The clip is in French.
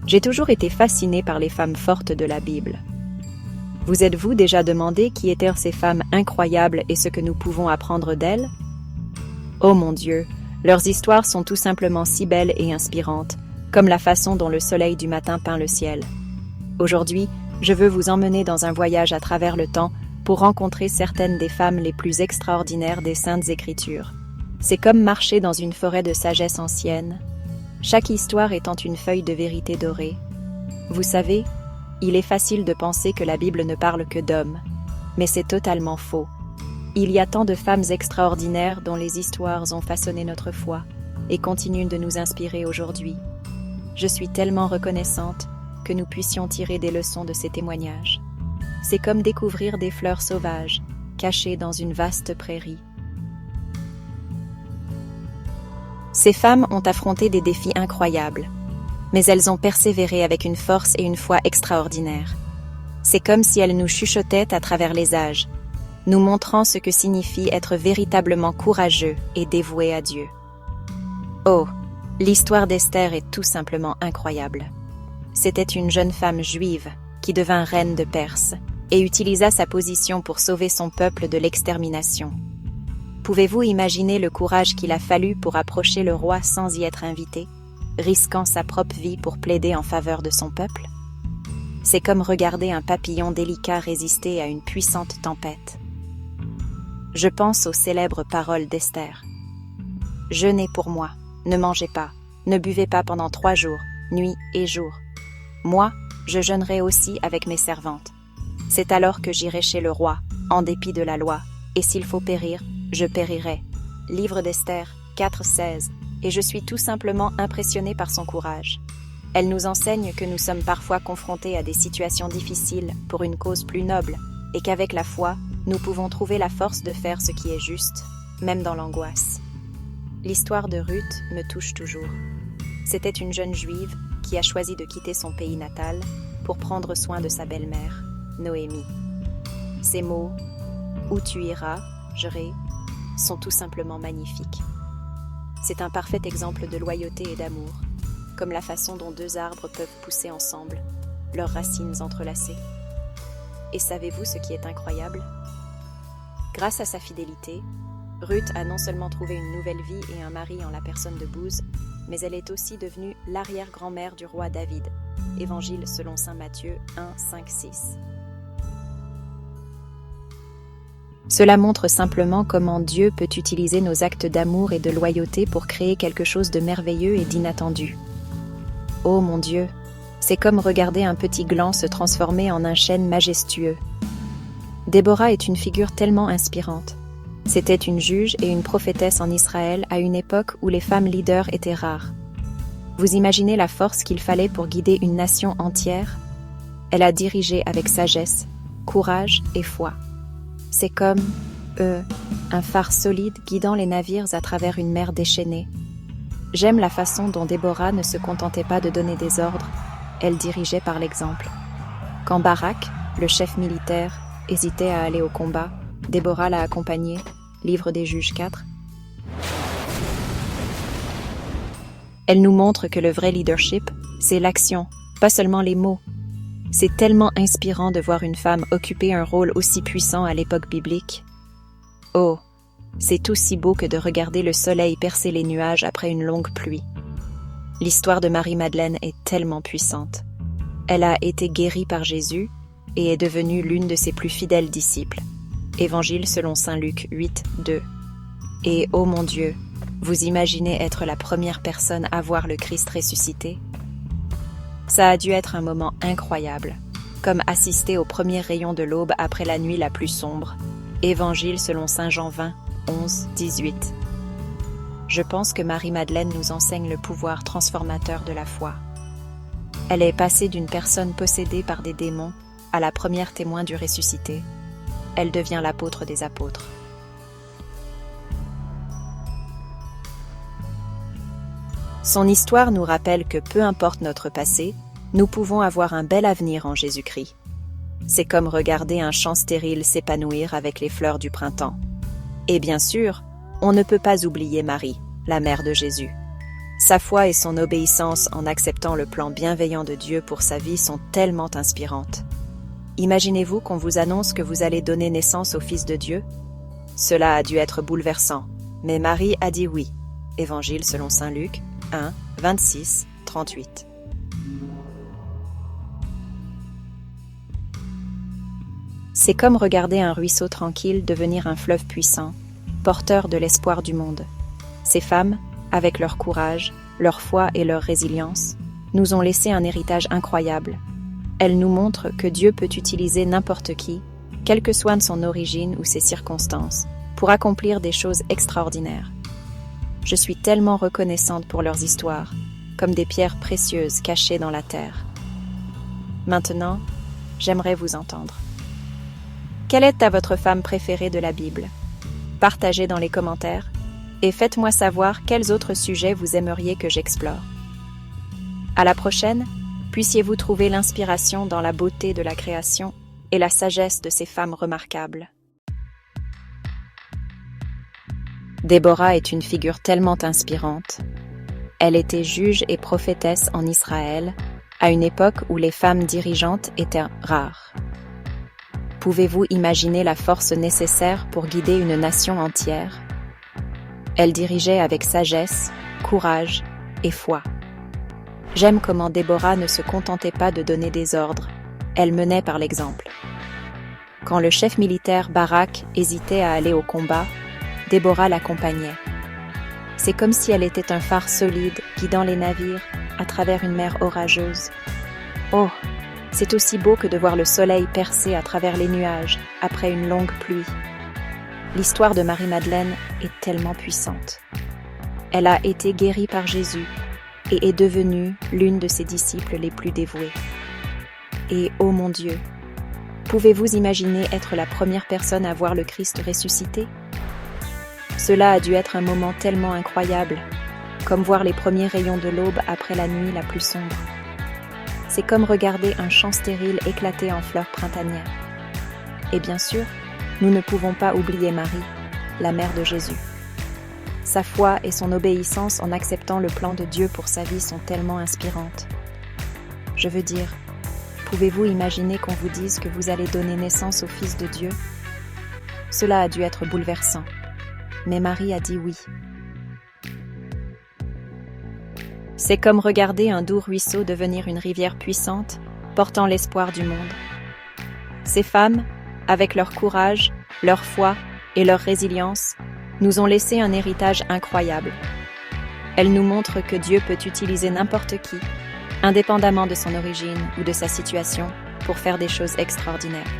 J'ai toujours été fascinée par les femmes fortes de la Bible. Vous êtes-vous déjà demandé qui étaient ces femmes incroyables et ce que nous pouvons apprendre d'elles? Oh mon Dieu, leurs histoires sont tout simplement si belles et inspirantes, comme la façon dont le soleil du matin peint le ciel. Aujourd'hui, je veux vous emmener dans un voyage à travers le temps pour rencontrer certaines des femmes les plus extraordinaires des Saintes Écritures. C'est comme marcher dans une forêt de sagesse ancienne, chaque histoire étant une feuille de vérité dorée. Vous savez, il est facile de penser que la Bible ne parle que d'hommes, mais c'est totalement faux. Il y a tant de femmes extraordinaires dont les histoires ont façonné notre foi et continuent de nous inspirer aujourd'hui. Je suis tellement reconnaissante que nous puissions tirer des leçons de ces témoignages. C'est comme découvrir des fleurs sauvages, cachées dans une vaste prairie. Ces femmes ont affronté des défis incroyables, mais elles ont persévéré avec une force et une foi extraordinaires. C'est comme si elles nous chuchotaient à travers les âges, nous montrant ce que signifie être véritablement courageux et dévoué à Dieu. Oh, l'histoire d'Esther est tout simplement incroyable. C'était une jeune femme juive qui devint reine de Perse et utilisa sa position pour sauver son peuple de l'extermination. Pouvez-vous imaginer le courage qu'il a fallu pour approcher le roi sans y être invité, risquant sa propre vie pour plaider en faveur de son peuple? C'est comme regarder un papillon délicat résister à une puissante tempête. Je pense aux célèbres paroles d'Esther. « Jeûnez pour moi, ne mangez pas, ne buvez pas pendant 3 jours, nuit et jour. Moi, je jeûnerai aussi avec mes servantes. C'est alors que j'irai chez le roi, en dépit de la loi, et s'il faut périr, je périrai. » Livre d'Esther 4:16. Et je suis tout simplement impressionnée par son courage. Elle nous enseigne que nous sommes parfois confrontés à des situations difficiles pour une cause plus noble, et qu'avec la foi, nous pouvons trouver la force de faire ce qui est juste, même dans l'angoisse. L'histoire de Ruth me touche toujours. C'était une jeune juive qui a choisi de quitter son pays natal pour prendre soin de sa belle-mère, Noémie. Ces mots « Où tu iras, j'irai » sont tout simplement magnifiques. C'est un parfait exemple de loyauté et d'amour, comme la façon dont 2 arbres peuvent pousser ensemble, leurs racines entrelacées. Et savez-vous ce qui est incroyable? Grâce à sa fidélité, Ruth a non seulement trouvé une nouvelle vie et un mari en la personne de Booz, mais elle est aussi devenue l'arrière-grand-mère du roi David. Évangile selon saint Matthieu 1:5-6. Cela montre simplement comment Dieu peut utiliser nos actes d'amour et de loyauté pour créer quelque chose de merveilleux et d'inattendu. Oh mon Dieu, c'est comme regarder un petit gland se transformer en un chêne majestueux. Déborah est une figure tellement inspirante. C'était une juge et une prophétesse en Israël à une époque où les femmes leaders étaient rares. Vous imaginez la force qu'il fallait pour guider une nation entière? Elle a dirigé avec sagesse, courage et foi. C'est comme, un phare solide guidant les navires à travers une mer déchaînée. J'aime la façon dont Déborah ne se contentait pas de donner des ordres, elle dirigeait par l'exemple. Quand Barak, le chef militaire, hésitait à aller au combat, Déborah l'a accompagné, livre des Juges 4. Elle nous montre que le vrai leadership, c'est l'action, pas seulement les mots. C'est tellement inspirant de voir une femme occuper un rôle aussi puissant à l'époque biblique. Oh, c'est aussi beau que de regarder le soleil percer les nuages après une longue pluie. L'histoire de Marie-Madeleine est tellement puissante. Elle a été guérie par Jésus et est devenue l'une de ses plus fidèles disciples. Évangile selon saint Luc 8:2. Et oh mon Dieu, vous imaginez être la première personne à voir le Christ ressuscité? Ça a dû être un moment incroyable, comme assister aux premiers rayons de l'aube après la nuit la plus sombre. Évangile selon saint Jean 20:11-18. Je pense que Marie-Madeleine nous enseigne le pouvoir transformateur de la foi. Elle est passée d'une personne possédée par des démons à la première témoin du ressuscité. Elle devient l'apôtre des apôtres. Son histoire nous rappelle que peu importe notre passé, nous pouvons avoir un bel avenir en Jésus-Christ. C'est comme regarder un champ stérile s'épanouir avec les fleurs du printemps. Et bien sûr, on ne peut pas oublier Marie, la mère de Jésus. Sa foi et son obéissance en acceptant le plan bienveillant de Dieu pour sa vie sont tellement inspirantes. Imaginez-vous qu'on vous annonce que vous allez donner naissance au Fils de Dieu? Cela a dû être bouleversant, mais Marie a dit oui. Évangile selon saint Luc 1, 26, 38. C'est comme regarder un ruisseau tranquille devenir un fleuve puissant, porteur de l'espoir du monde. Ces femmes, avec leur courage, leur foi et leur résilience, nous ont laissé un héritage incroyable. Elles nous montrent que Dieu peut utiliser n'importe qui, quelle que soit son origine ou ses circonstances, pour accomplir des choses extraordinaires. Je suis tellement reconnaissante pour leurs histoires, comme des pierres précieuses cachées dans la terre. Maintenant, j'aimerais vous entendre. Quelle est votre femme préférée de la Bible? Partagez dans les commentaires et faites-moi savoir quels autres sujets vous aimeriez que j'explore. À la prochaine, puissiez-vous trouver l'inspiration dans la beauté de la création et la sagesse de ces femmes remarquables. Déborah est une figure tellement inspirante. Elle était juge et prophétesse en Israël, à une époque où les femmes dirigeantes étaient rares. Pouvez-vous imaginer la force nécessaire pour guider une nation entière? Elle dirigeait avec sagesse, courage et foi. J'aime comment Déborah ne se contentait pas de donner des ordres, elle menait par l'exemple. Quand le chef militaire Barak hésitait à aller au combat, Déborah l'accompagnait. C'est comme si elle était un phare solide guidant les navires à travers une mer orageuse. Oh, c'est aussi beau que de voir le soleil percer à travers les nuages après une longue pluie. L'histoire de Marie-Madeleine est tellement puissante. Elle a été guérie par Jésus et est devenue l'une de ses disciples les plus dévoués. Et oh mon Dieu, pouvez-vous imaginer être la première personne à voir le Christ ressuscité? Cela a dû être un moment tellement incroyable, comme voir les premiers rayons de l'aube après la nuit la plus sombre. C'est comme regarder un champ stérile éclater en fleurs printanières. Et bien sûr, nous ne pouvons pas oublier Marie, la mère de Jésus. Sa foi et son obéissance en acceptant le plan de Dieu pour sa vie sont tellement inspirantes. Je veux dire, pouvez-vous imaginer qu'on vous dise que vous allez donner naissance au Fils de Dieu? Cela a dû être bouleversant, mais Marie a dit oui. C'est comme regarder un doux ruisseau devenir une rivière puissante, portant l'espoir du monde. Ces femmes, avec leur courage, leur foi et leur résilience, nous ont laissé un héritage incroyable. Elles nous montrent que Dieu peut utiliser n'importe qui, indépendamment de son origine ou de sa situation, pour faire des choses extraordinaires.